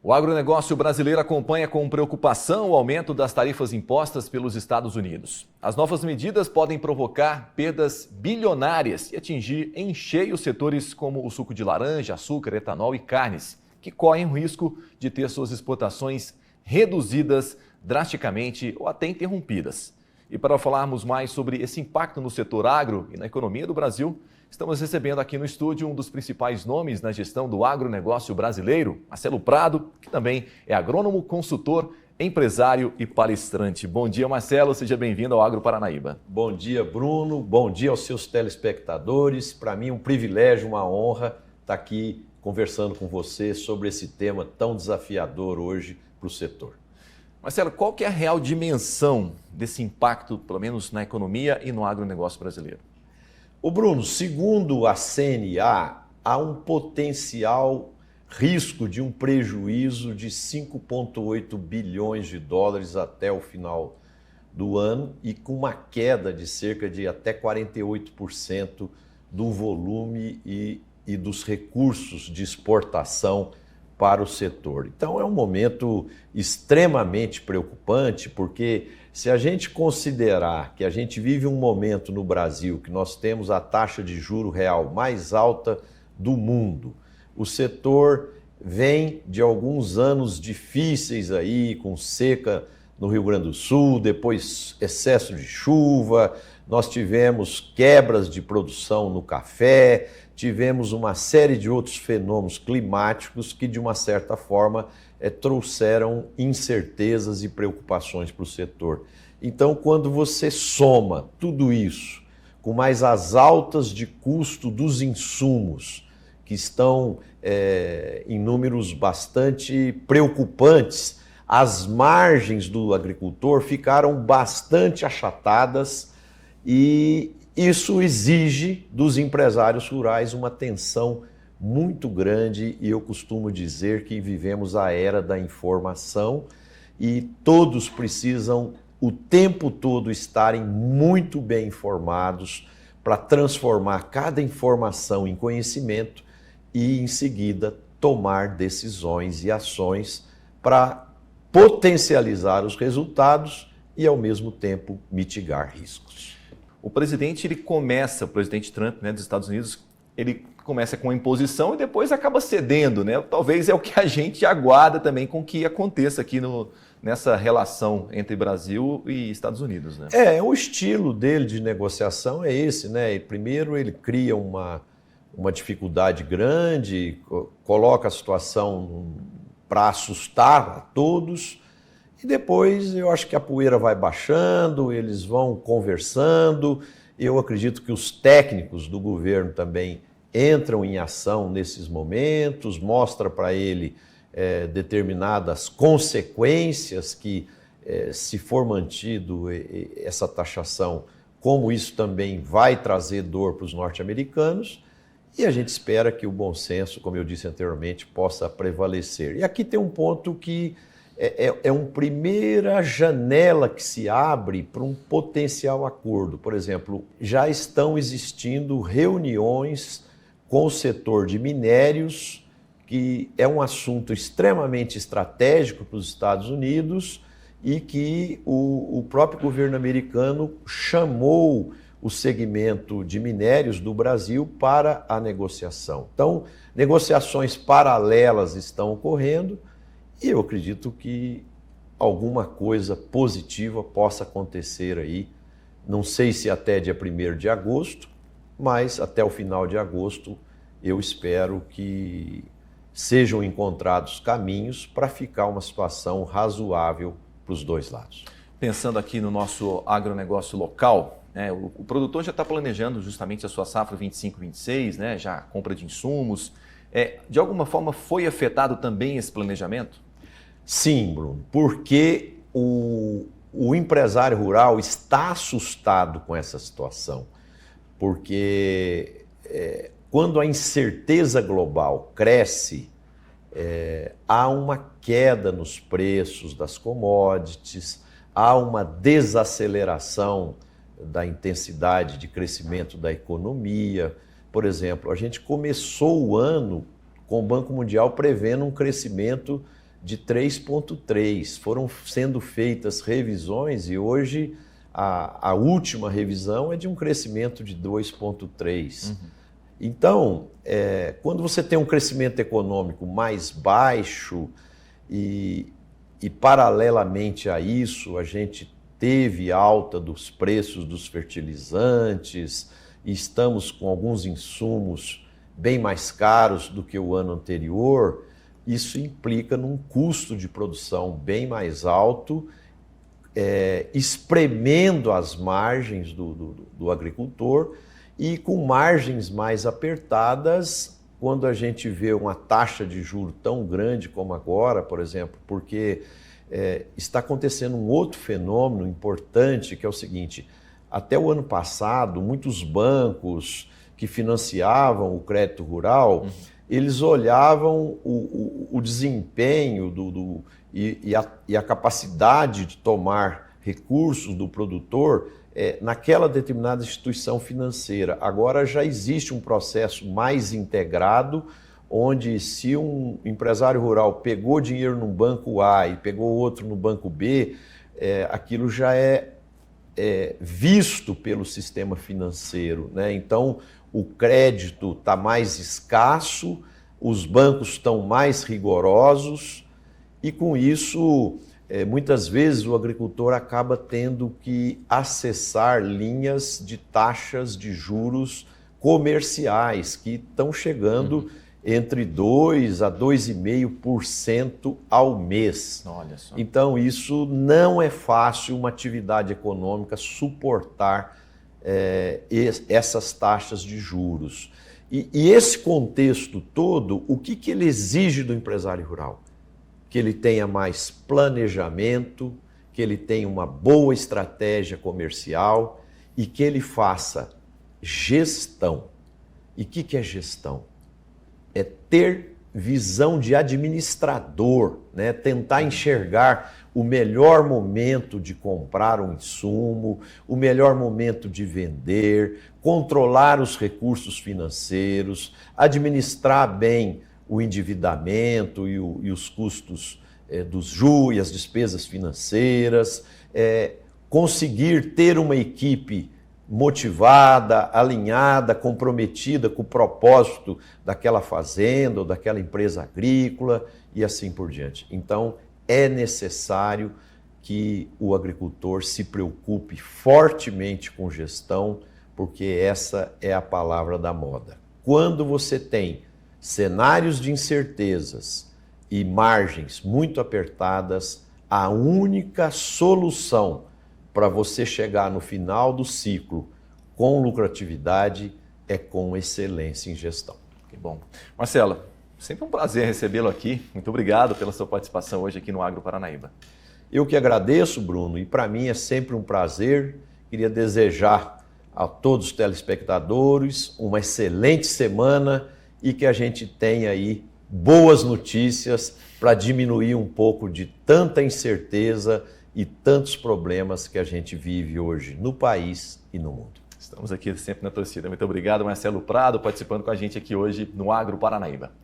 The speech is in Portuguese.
O agronegócio brasileiro acompanha com preocupação o aumento das tarifas impostas pelos Estados Unidos. As novas medidas podem provocar perdas bilionárias e atingir em cheio setores como o suco de laranja, açúcar, etanol e carnes, que correm o risco de ter suas exportações reduzidas drasticamente ou até interrompidas. E para falarmos mais sobre esse impacto no setor agro e na economia do Brasil, estamos recebendo aqui no estúdio um dos principais nomes na gestão do agronegócio brasileiro, Marcelo Prado, que também é agrônomo, consultor, empresário e palestrante. Bom dia, Marcelo, seja bem-vindo ao Agro Paranaíba. Bom dia, Bruno, bom dia aos seus telespectadores. Para mim é um privilégio, uma honra estar aqui conversando com você sobre esse tema tão desafiador hoje para o setor. Marcelo, qual que é a real dimensão desse impacto, pelo menos na economia e no agronegócio brasileiro? Ô Bruno, segundo a CNA, há um potencial risco de um prejuízo de 5,8 bilhões de dólares até o final do ano e com uma queda de cerca de até 48% do volume e dos recursos de exportação para o setor. Então é um momento extremamente preocupante, porque se a gente considerar que a gente vive um momento no Brasil que nós temos a taxa de juro real mais alta do mundo, o setor vem de alguns anos difíceis aí, com seca no Rio Grande do Sul, depois excesso de chuva, nós tivemos quebras de produção no café, tivemos uma série de outros fenômenos climáticos que, de uma certa forma, trouxeram incertezas e preocupações para o setor. Então, quando você soma tudo isso, com mais as altas de custo dos insumos, que estão em números bastante preocupantes, as margens do agricultor ficaram bastante achatadas e isso exige dos empresários rurais uma atenção muito grande e eu costumo dizer que vivemos a era da informação e todos precisam o tempo todo estarem muito bem informados para transformar cada informação em conhecimento e em seguida tomar decisões e ações para potencializar os resultados e ao mesmo tempo mitigar riscos. O presidente Trump, dos Estados Unidos, ele começa com a imposição e depois acaba cedendo, né? Talvez é o que a gente aguarda também com que aconteça aqui nessa relação entre Brasil e Estados Unidos, né? O estilo dele de negociação é esse, né? Primeiro ele cria uma dificuldade grande, coloca a situação para assustar a todos, e depois eu acho que a poeira vai baixando, eles vão conversando. Eu acredito que os técnicos do governo também entram em ação nesses momentos, mostra para ele determinadas consequências que, se for mantido essa taxação, como isso também vai trazer dor para os norte-americanos, e a gente espera que o bom senso, como eu disse anteriormente, possa prevalecer. E aqui tem um ponto que é uma primeira janela que se abre para um potencial acordo. Por exemplo, já estão existindo reuniões com o setor de minérios, que é um assunto extremamente estratégico para os Estados Unidos e que o próprio governo americano chamou o segmento de minérios do Brasil para a negociação. Então, negociações paralelas estão ocorrendo e eu acredito que alguma coisa positiva possa acontecer aí. Não sei se até dia 1º de agosto, mas até o final de agosto eu espero que sejam encontrados caminhos para ficar uma situação razoável para os dois lados. Pensando aqui no nosso agronegócio local, o produtor já está planejando justamente a sua safra 25-26, né, já a compra de insumos. De alguma forma foi afetado também esse planejamento? Sim, Bruno, porque o empresário rural está assustado com essa situação, porque quando a incerteza global cresce, há uma queda nos preços das commodities, há uma desaceleração da intensidade de crescimento da economia. Por exemplo, a gente começou o ano com o Banco Mundial prevendo um crescimento de 3,3. Foram sendo feitas revisões e hoje a última revisão é de um crescimento de 2,3. Então, quando você tem um crescimento econômico mais baixo e paralelamente a isso, a gente teve alta dos preços dos fertilizantes e estamos com alguns insumos bem mais caros do que o ano anterior, isso implica num custo de produção bem mais alto, espremendo as margens do agricultor e com margens mais apertadas quando a gente vê uma taxa de juros tão grande como agora, por exemplo, porque está acontecendo um outro fenômeno importante, que é o seguinte: até o ano passado, muitos bancos que financiavam o crédito rural, eles olhavam o desempenho e a capacidade de tomar recursos do produtor naquela determinada instituição financeira. Agora já existe um processo mais integrado, onde se um empresário rural pegou dinheiro no banco A e pegou outro no banco B, aquilo já é visto pelo sistema financeiro, né? Então, o crédito está mais escasso, os bancos estão mais rigorosos e, com isso, muitas vezes o agricultor acaba tendo que acessar linhas de taxas de juros comerciais que estão chegando entre 2% a 2,5% ao mês. Olha só. Então, isso não é fácil uma atividade econômica suportar essas taxas de juros. E esse contexto todo, o que ele exige do empresário rural? Que ele tenha mais planejamento, que ele tenha uma boa estratégia comercial e que ele faça gestão. E o que é gestão? É ter visão de administrador, né? Tentar enxergar o melhor momento de comprar um insumo, o melhor momento de vender, controlar os recursos financeiros, administrar bem o endividamento e os custos dos juros e as despesas financeiras, conseguir ter uma equipe motivada, alinhada, comprometida com o propósito daquela fazenda ou daquela empresa agrícola e assim por diante. Então, é necessário que o agricultor se preocupe fortemente com gestão, porque essa é a palavra da moda. Quando você tem cenários de incertezas e margens muito apertadas, a única solução para você chegar no final do ciclo com lucratividade é com excelência em gestão. Que bom. Marcelo, sempre um prazer recebê-lo aqui. Muito obrigado pela sua participação hoje aqui no Agro Paranaíba. Eu que agradeço, Bruno, e para mim é sempre um prazer. Queria desejar a todos os telespectadores uma excelente semana e que a gente tenha aí boas notícias para diminuir um pouco de tanta incerteza e tantos problemas que a gente vive hoje no país e no mundo. Estamos aqui sempre na torcida. Muito obrigado, Marcelo Prado, participando com a gente aqui hoje no Agro Paranaíba.